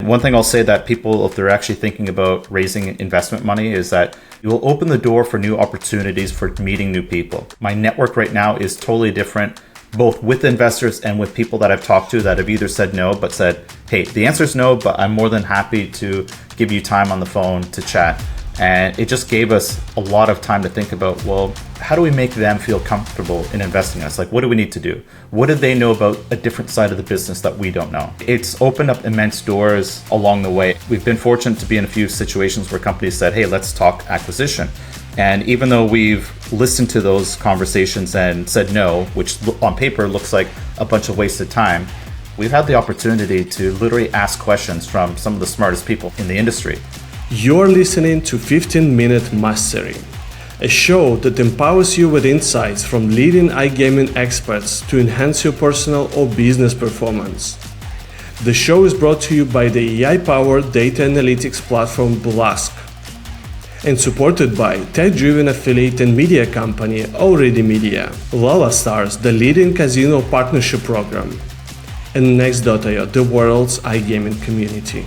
one thing I'll say that people, if they're actually thinking about raising investment money, is that you will open the door for new opportunities for meeting new people. My network right now is totally different, both with investors and with people that I've talked to that have either said no, but said, hey, the answer is no, but I'm more than happy to give you time on the phone to chat. And it just gave us a lot of time to think about, well, how do we make them feel comfortable in investing in us? Like, what do we need to do? What do they know about a different side of the business that we don't know? It's opened up immense doors along the way. We've been fortunate to be in a few situations where companies said, hey, let's talk acquisition. And even though we've listened to those conversations and said no, which on paper looks like a bunch of wasted time, we've had the opportunity to literally ask questions from some of the smartest people in the industry. You're listening to 15-Minute Mastery, a show that empowers you with insights from leading iGaming experts to enhance your personal or business performance. The show is brought to you by the AI-powered data analytics platform Blask and supported by tech-driven affiliate and media company Already Media, Lala Stars, the leading casino partnership program, and Next.io, the world's iGaming community.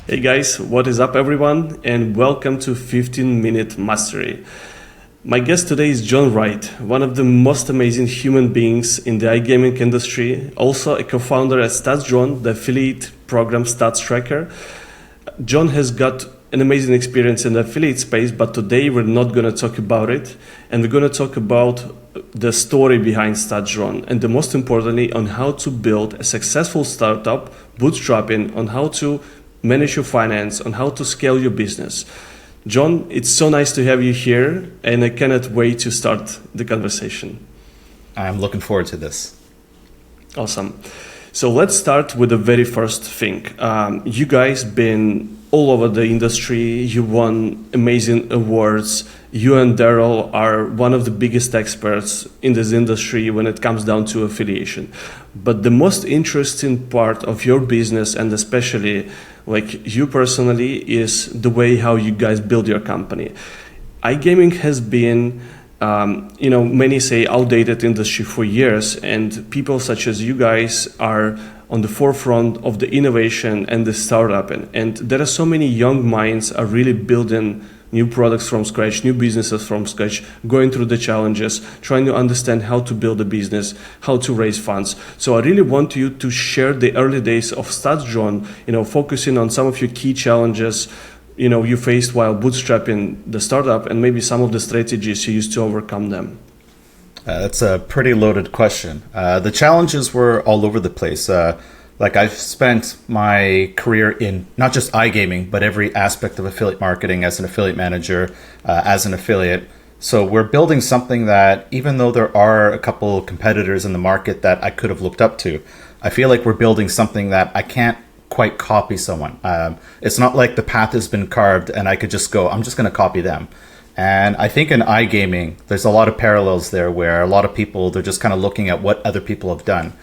Hey guys, what is up everyone, and welcome to 15-Minute Mastery. My guest today is John Wright, one of the most amazing human beings in the iGaming industry, also a co-founder at StatsDrone, the affiliate program Stats Tracker. John has got an amazing experience in the affiliate space, but today we're not going to talk about it, and we're going to talk about the story behind StatsDrone, and the most importantly on how to build a successful startup, bootstrapping, on how to manage your finance, on how to scale your business. John, it's so nice to have you here, and I cannot wait to start the conversation. I'm looking forward to this. Awesome. So let's start with the very first thing. You guys been all over the industry. You won amazing awards. You and Daryl are one of the biggest experts in this industry when it comes down to affiliation. But the most interesting part of your business, and especially like you personally, is the way how you guys build your company. iGaming has been, many say outdated industry for years, and people such as you guys are on the forefront of the innovation and the startup. And there are so many young minds are really building new products from scratch, new businesses from scratch, going through the challenges, trying to understand how to build a business, how to raise funds. So I really want you to share the early days of StatsDrone, focusing on some of your key challenges, you faced while bootstrapping the startup, and maybe some of the strategies you used to overcome them. That's a pretty loaded question. The challenges were all over the place. I've spent my career in not just iGaming, but every aspect of affiliate marketing as an affiliate manager, as an affiliate. So we're building something that, even though there are a couple competitors in the market that I could have looked up to, I feel like we're building something that I can't quite copy someone. It's not like the path has been carved and I could just go, I'm just going to copy them. And I think in iGaming, there's a lot of parallels there where a lot of people, they're just kind of looking at what other people have done.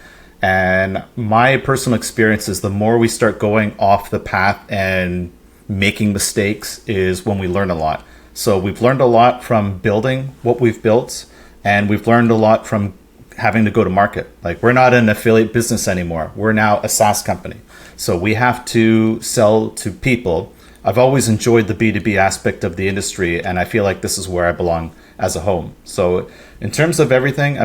And my personal experience is the more we start going off the path and making mistakes is when we learn a lot. So we've learned a lot from building what we've built, and we've learned a lot from having to go to market. Like, we're not an affiliate business anymore. We're now a SaaS company. So we have to sell to people. I've always enjoyed the B2B aspect of the industry, and I feel like this is where I belong as a home. So in terms of everything,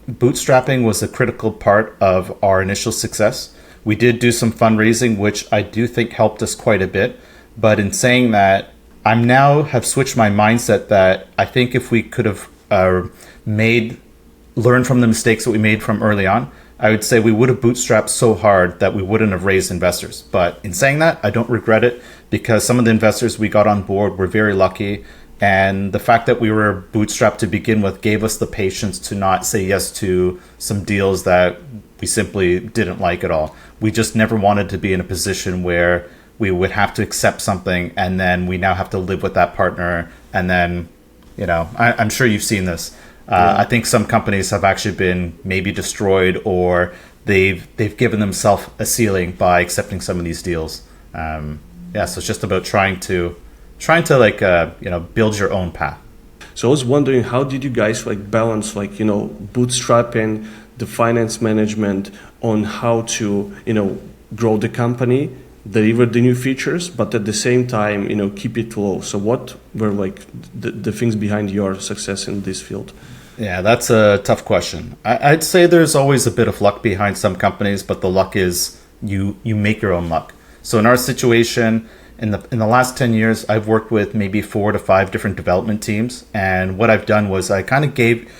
bootstrapping was a critical part of our initial success. We did do some fundraising, which I do think helped us quite a bit. But in saying that, I now have switched my mindset that I think if we could have learned from the mistakes that we made from early on, I would say we would have bootstrapped so hard that we wouldn't have raised investors. But in saying that, I don't regret it, because some of the investors we got on board were very lucky. And the fact that we were bootstrapped to begin with gave us the patience to not say yes to some deals that we simply didn't like at all. We just never wanted to be in a position where we would have to accept something and then we now have to live with that partner. And then, I'm sure you've seen this. I think some companies have actually been maybe destroyed, or they've given themselves a ceiling by accepting some of these deals. So it's just about trying to build your own path. So I was wondering, how did you guys balance bootstrapping the finance management on how to, grow the company, deliver the new features, but at the same time, keep it low. So what were like the things behind your success in this field? Yeah, that's a tough question. I'd say there's always a bit of luck behind some companies, but the luck is you make your own luck. So in our situation, in the last 10 years, I've worked with maybe 4 to 5 different development teams. And what I've done was I kind of gave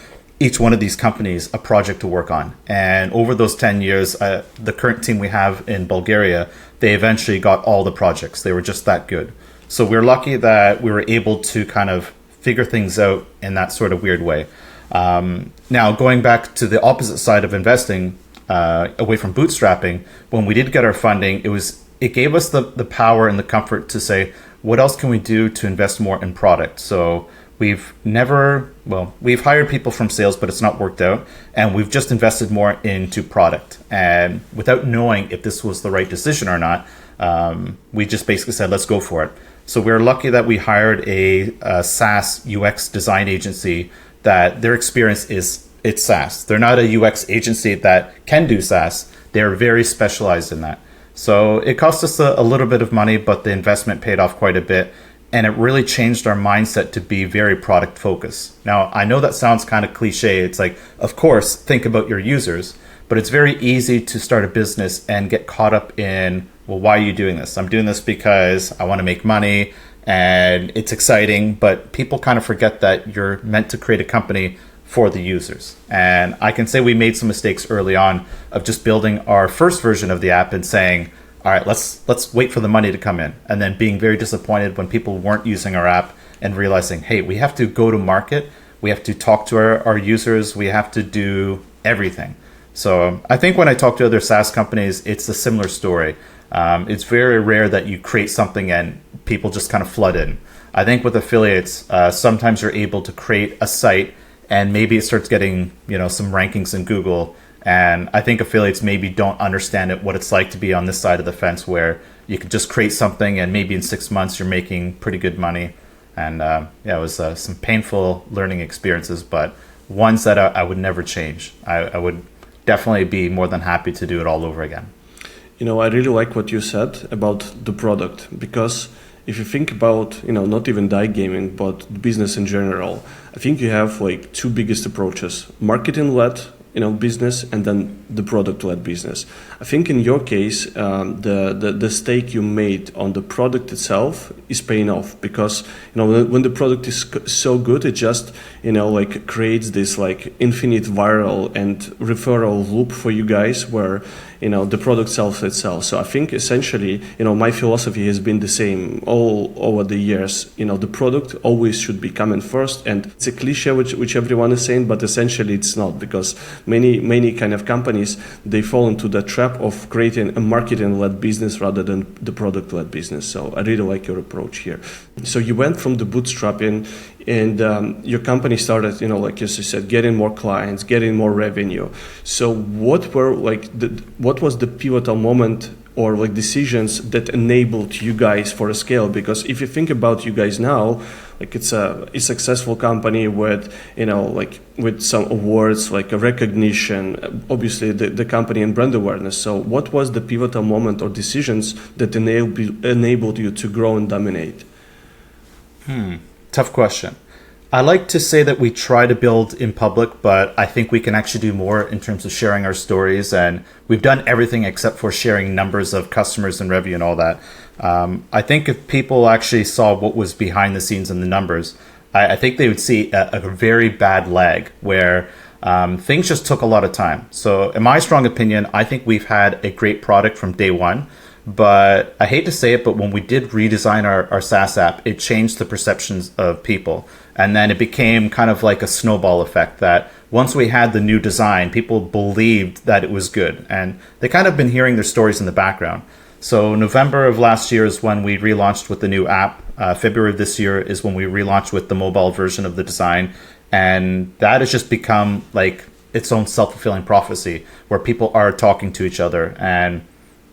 each one of these companies a project to work on. And over those 10 years, the current team we have in Bulgaria, they eventually got all the projects. They were just that good. So we're lucky that we were able to kind of figure things out in that sort of weird way. Now, going back to the opposite side of investing, away from bootstrapping, when we did get our funding, it gave us the power and the comfort to say, what else can we do to invest more in product? So we've hired people from sales, but it's not worked out. And we've just invested more into product. And without knowing if this was the right decision or not, we just basically said, let's go for it. So we're lucky that we hired a SaaS UX design agency that their experience it's SaaS. They're not a UX agency that can do SaaS. They're very specialized in that. So it cost us a little bit of money, but the investment paid off quite a bit. And it really changed our mindset to be very product focused. Now, I know that sounds kind of cliche. It's like, of course, think about your users, but it's very easy to start a business and get caught up in, well, why are you doing this? I'm doing this because I want to make money and it's exciting, but people kind of forget that you're meant to create a company for the users. And I can say we made some mistakes early on of just building our first version of the app and saying, all right, let's wait for the money to come in. And then being very disappointed when people weren't using our app and realizing, hey, we have to go to market. We have to talk to our users. We have to do everything. So I think when I talk to other SaaS companies, it's a similar story. It's very rare that you create something and people just kind of flood in. I think with affiliates, sometimes you're able to create a site and maybe it starts getting, some rankings in Google. And I think affiliates maybe don't understand what it's like to be on this side of the fence where you can just create something and maybe in 6 months you're making pretty good money. And it was some painful learning experiences, but ones that I would never change. I would definitely be more than happy to do it all over again. I really like what you said about the product, because if you think about, not even iGaming, but business in general, I think you have like 2 biggest approaches: marketing-led, business, and then the product-led business. I think in your case, the stake you made on the product itself is paying off, because when the product is so good, it just creates this like infinite viral and referral loop for you guys where the product sells itself. So I think essentially my philosophy has been the same all over the years. The product always should be coming first, and it's a cliche which everyone is saying, but essentially it's not, because many kind of companies, they fall into the trap of creating a marketing-led business rather than the product-led business. So I really like your approach here. So you went from the bootstrapping, and your company started, like you said, getting more clients, getting more revenue. So what was the pivotal moment or like decisions that enabled you guys for a scale? Because if you think about you guys now, like it's a successful company with, with some awards, like a recognition, obviously the company and brand awareness. So what was the pivotal moment or decisions that enabled you to grow and dominate? Tough question. I like to say that we try to build in public, but I think we can actually do more in terms of sharing our stories. And we've done everything except for sharing numbers of customers and revenue and all that. I think if people actually saw what was behind the scenes in the numbers, I think they would see a very bad lag where things just took a lot of time. So in my strong opinion, I think we've had a great product from day one. But I hate to say it, but when we did redesign our SaaS app, it changed the perceptions of people. And then it became kind of like a snowball effect that once we had the new design, people believed that it was good. And they kind of been hearing their stories in the background. So November of last year is when we relaunched with the new app. February of this year is when we relaunched with the mobile version of the design. And that has just become like its own self-fulfilling prophecy where people are talking to each other. And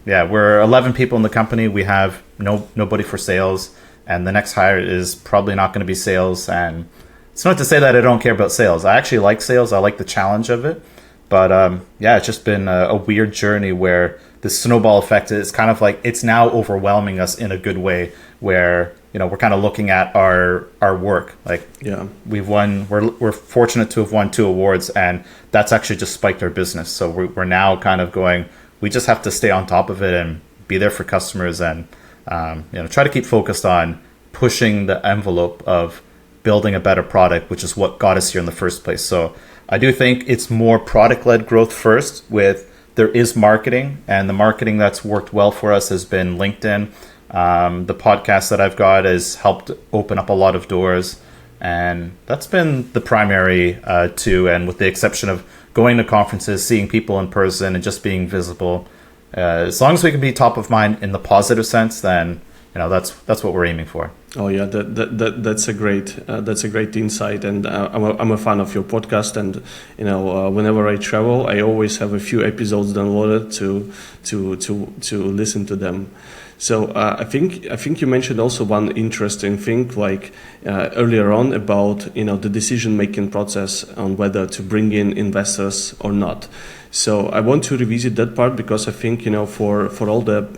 yeah, we're 11 people in the company. We have nobody for sales, and the next hire is probably not going to be sales. And it's not to say that I don't care about sales. I actually like sales. I like the challenge of it. But yeah, it's just been a weird journey where the snowball effect is kind of like it's now overwhelming us in a good way, where we're kind of looking at our work. Like we're fortunate to have won 2 awards, and that's actually just spiked our business. So we're now kind of going. We just have to stay on top of it and be there for customers, and try to keep focused on pushing the envelope of building a better product, which is what got us here in the first place. So I do think it's more product-led growth first. There is marketing, and the marketing that's worked well for us has been LinkedIn. The podcast that I've got has helped open up a lot of doors, and that's been the primary two. And with the exception of going to conferences, seeing people in person, and just being visible, as long as we can be top of mind in the positive sense, then that's what we're aiming for. Oh yeah, that's a great insight, and I'm a fan of your podcast, and whenever I travel, I always have a few episodes downloaded to listen to them. So I think you mentioned also one interesting thing, like earlier on about the decision making process on whether to bring in investors or not. So I want to revisit that part, because I think for all the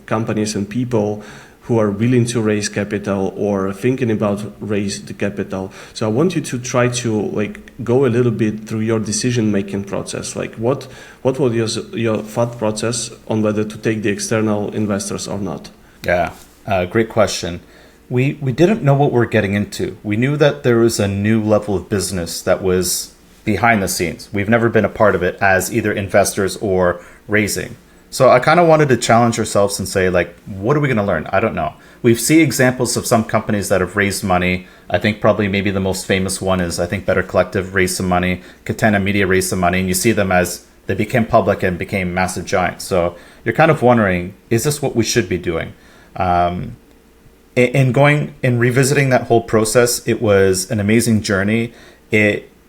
companies and people who are willing to raise capital or thinking about raise the capital. So I want you to try to go a little bit through your decision-making process. Like what was your thought process on whether to take the external investors or not? Yeah, great question. We didn't know what we're getting into. We knew that there was a new level of business that was behind the scenes. We've never been a part of it as either investors or raising. So I kind of wanted to challenge ourselves and say, what are we going to learn? I don't know. We've seen examples of some companies that have raised money. I think probably maybe the most famous one is, I think, Better Collective raised some money. Catena Media raised some money. And you see them as they became public and became massive giants. So you're kind of wondering, is this what we should be doing? In revisiting that whole process, it was an amazing journey.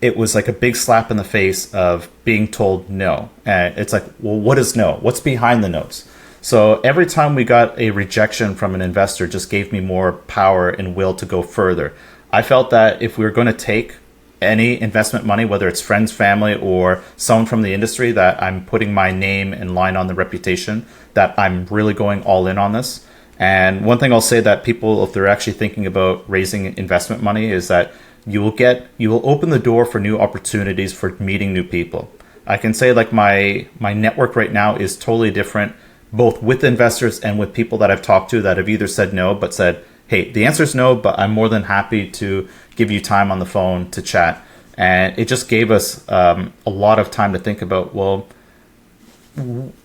It was like a big slap in the face of being told no. And it's like, well, what is no? What's behind the no's? So every time we got a rejection from an investor just gave me more power and will to go further. I felt that if we were going to take any investment money, whether it's friends, family, or someone from the industry, that I'm putting my name and line on the reputation, that I'm really going all in on this. And one thing I'll say that people, if they're actually thinking about raising investment money, is that you will open the door for new opportunities for meeting new people. I can say my network right now is totally different, both with investors and with people that I've talked to that have either said no, but said, hey, the answer is no, but I'm more than happy to give you time on the phone to chat. And it just gave us a lot of time to think about, well,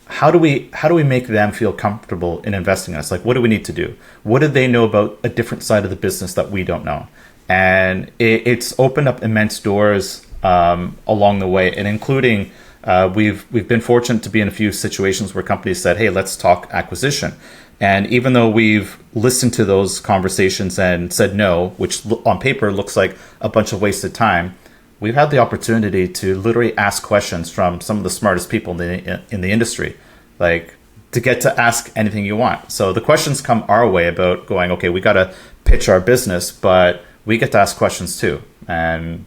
how do we make them feel comfortable in investing in us? What do we need to do? What do they know about a different side of the business that we don't know? And it's opened up immense doors along the way, and including we've been fortunate to be in a few situations where companies said, hey, let's talk acquisition. And even though we've listened to those conversations and said no, which on paper looks like a bunch of wasted time, we've had the opportunity to literally ask questions from some of the smartest people in the industry, to get to ask anything you want. So the questions come our way about going, okay, we got to pitch our business, but we get to ask questions too. And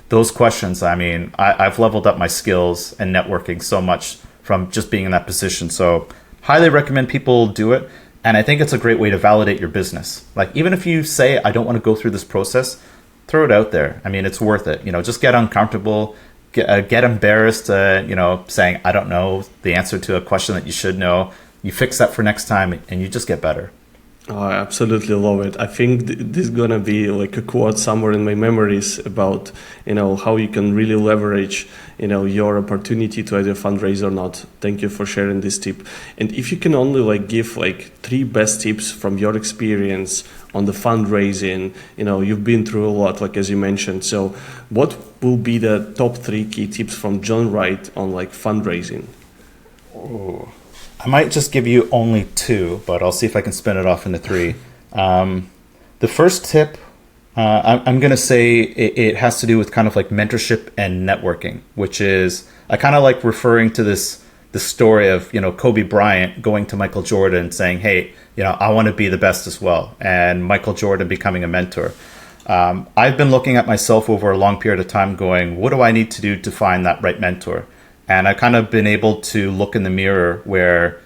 those questions, I've leveled up my skills and networking so much from just being in that position. So highly recommend people do it. And I think it's a great way to validate your business. Even if you say, I don't want to go through this process, throw it out there. It's worth it. Just get uncomfortable, get embarrassed, saying, I don't know the answer to a question that you should know. You fix that for next time and you just get better. Oh, I absolutely love it. I think this is gonna be a quote somewhere in my memories about how you can really leverage your opportunity to either fundraise or not. Thank you for sharing this tip. And if you can only give 3 best tips from your experience on the fundraising, you've been through a lot, as you mentioned. So what will be the top 3 key tips from John Wright on fundraising? Oh. I might just give you only 2, but I'll see if I can spin it off into 3. The first tip, I'm going to say it has to do with kind of mentorship and networking, which is, I kind of referring to the story of, Kobe Bryant going to Michael Jordan saying, hey, I want to be the best as well. And Michael Jordan becoming a mentor. I've been looking at myself over a long period of time going, what do I need to do to find that right mentor? And I've kind of been able to look in the mirror where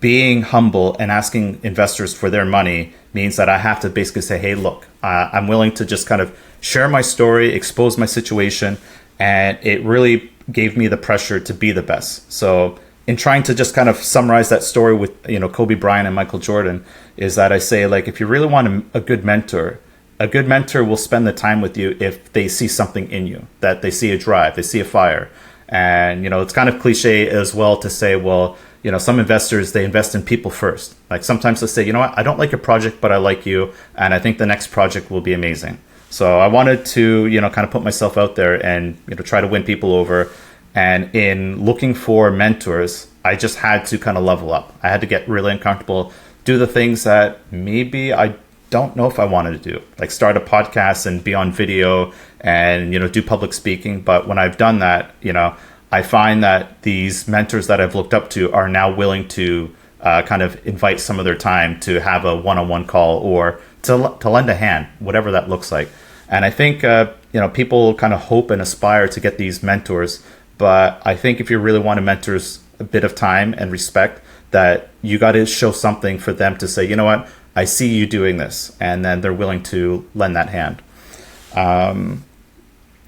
being humble and asking investors for their money means that I have to basically say, hey, look, I'm willing to just kind of share my story, expose my situation. And it really gave me the pressure to be the best. So in trying to just kind of summarize that story with, Kobe Bryant and Michael Jordan, is that I say, like, if you really want a good mentor will spend the time with you if they see something in you, that they see a drive, they see a fire. And, it's kind of cliche as well to say, well, some investors, they invest in people first. Like sometimes they say, you know what, I don't like your project, but I like you. And I think the next project will be amazing. So I wanted to, kind of put myself out there and, try to win people over. And in looking for mentors, I just had to kind of level up. I had to get really uncomfortable, do the things that maybe I don't know if I wanted to do, like start a podcast and be on video and, do public speaking. But when I've done that, I find that these mentors that I've looked up to are now willing to kind of invite some of their time to have a one-on-one call or to lend a hand, whatever that looks like. And I think, people kind of hope and aspire to get these mentors. But I think if you really want a mentor's a bit of time and respect, that you got to show something for them to say, you know what, I see you doing this. And then they're willing to lend that hand.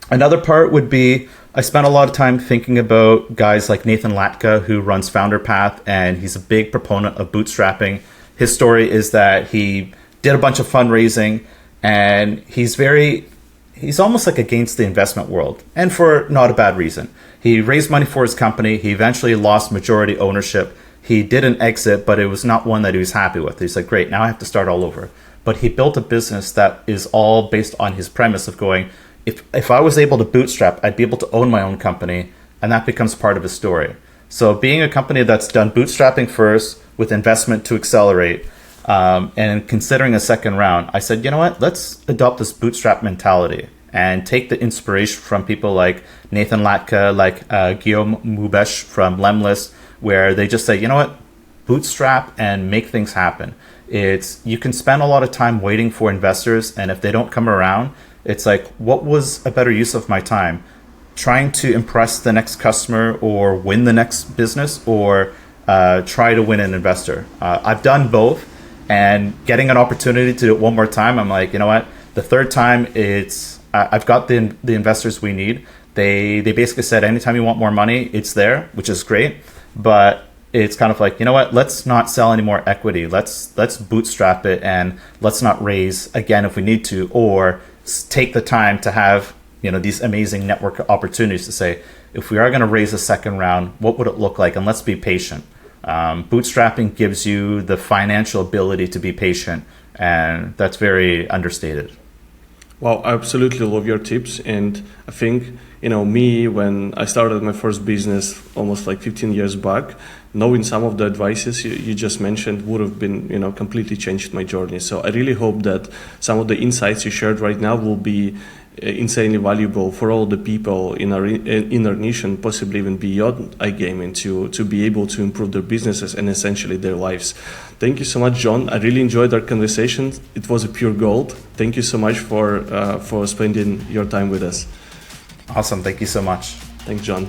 Another part would be, I spent a lot of time thinking about guys like Nathan Latka, who runs Founder Path, and he's a big proponent of bootstrapping. His story is that he did a bunch of fundraising, and he's almost like against the investment world, and for not a bad reason. He raised money for his company. He eventually lost majority ownership. He did an exit, but it was not one that he was happy with. He's like, great, now I have to start all over. But he built a business that is all based on his premise of going, if I was able to bootstrap, I'd be able to own my own company, and that becomes part of his story. So being a company that's done bootstrapping first with investment to accelerate, and considering a second round, I said, you know what, let's adopt this bootstrap mentality and take the inspiration from people like Nathan Latka, like Guillaume Mubesh from Relentless, where they just say, you know what, bootstrap and make things happen. You can spend a lot of time waiting for investors, and if they don't come around, it's like, what was a better use of my time? Trying to impress the next customer or win the next business, or try to win an investor. I've done both, and getting an opportunity to do it one more time, I'm like, you know what? The third time, I've got the investors we need. They basically said, anytime you want more money, it's there, which is great. But it's kind of like, you know what? Let's not sell any more equity. Let's bootstrap it, and let's not raise again if we need to, or take the time to have these amazing network opportunities to say, if we are going to raise a second round, what would it look like? And let's be patient. Bootstrapping gives you the financial ability to be patient, and that's very understated. Well, I absolutely love your tips, and I think me, when I started my first business almost like 15 years back, knowing some of the advices you just mentioned would have been completely changed my journey. So I really hope that some of the insights you shared right now will be insanely valuable for all the people in our niche, and possibly even beyond iGaming, to be able to improve their businesses and essentially their lives. Thank you so much, John. I really enjoyed our conversation. It was a pure gold. Thank you so much for spending your time with us. Awesome. Thank you so much. Thanks, John.